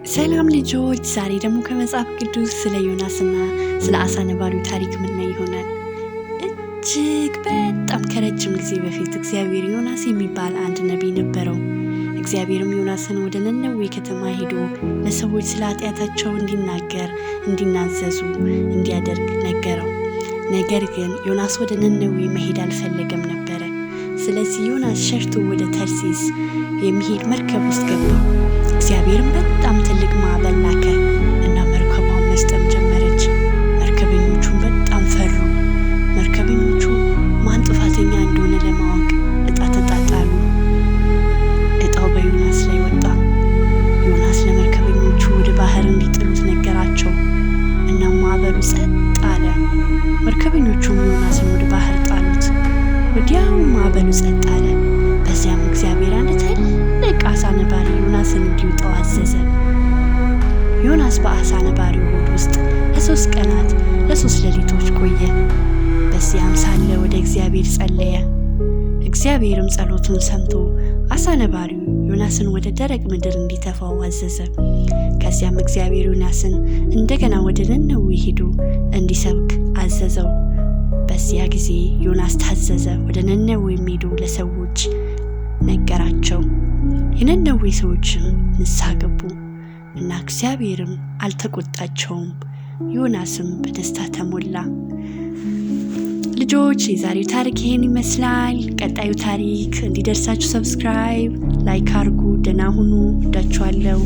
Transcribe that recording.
ሰላም ልጆች፣ ዛሬ ደግሞ ከመጽሐፍ ቅዱስ ስለ ዮናስና ስለ አሳ ነባሪው ታሪክ ምናይ ይሆናል። እጅግ በጣም ከረጅም ጊዜ በፊት እግዚአብሔር ዮናስ የሚባል አንድ ነቢይ ነበረው። እግዚአብሔርም ዮናስን ወደ ነነዌ ከተማ ሄዶ ለሰዎች ስለ ኃጢአታቸው እንዲናገር፣ እንዲናዘዙ እንዲያደርግ ነገረው። ነገር ግን ዮናስ ወደ ነነዌ መሄድ አልፈለገም ነበረ። ስለዚህ ዮናስ ሸሽቶ ወደ ተርሴስ የሚሄድ መርከብ ውስጥ ገባ። እግዚአብሔርም በጣም ትልቅ ማዕበል ላከ እና መርከቧን መስጠም ጀመረች። መርከበኞቹም በጣም ፈሩ። መርከበኞቹ ማን ጥፋተኛ እንደሆነ ለማወቅ ዕጣ ተጣጣሉ። ዕጣው በዮናስ ላይ ወጣ። ዮናስ ለመርከበኞቹ ወደ ባህር እንዲጥሉት ነገራቸው እና ማዕበሉ ጸጥ አለ። መርከበኞቹም ዮናስን ወደ ባህር ጣሉት። ወዲያው ማዕበሉ ጸጥ አለ። በዚያም እግዚአብሔር አንድ ትልቅ አሳ ነባሪ ዮናስን እንዲውጠው አዘዘ። ዮናስ በአሳ ነባሪው ሆድ ውስጥ ለ3 ቀናት ለ3 ሌሊቶች ቆየ። በዚያም ሳለ ወደ እግዚአብሔር ጸለየ። እግዚአብሔርም ጸሎቱን ሰምቶ አሳ ነባሪው ዮናስን ወደ ደረቅ ምድር እንዲተፋው አዘዘ። ከዚያም እግዚአብሔር ዮናስን እንደገና ወደ ነነዌ ሄዶ እንዲሰብክ አዘዘው። በዚያ ጊዜ ዮናስ ታዘዘ። ወደ ነነዌ ሄዶ ለሰዎች ነገራቸው። የነነዌ ሰዎችም ንስሐ ገቡ እና እግዚአብሔርም አልተቆጣቸውም። ዮናስም በደስታ ተሞላ። ልጆች፣ የዛሬው ታሪክ ይሄን ይመስላል። ቀጣዩ ታሪክ እንዲደርሳችሁ ሰብስክራይብ፣ ላይክ አድርጉ። ደህና ሁኑ። ወዳችኋለሁ።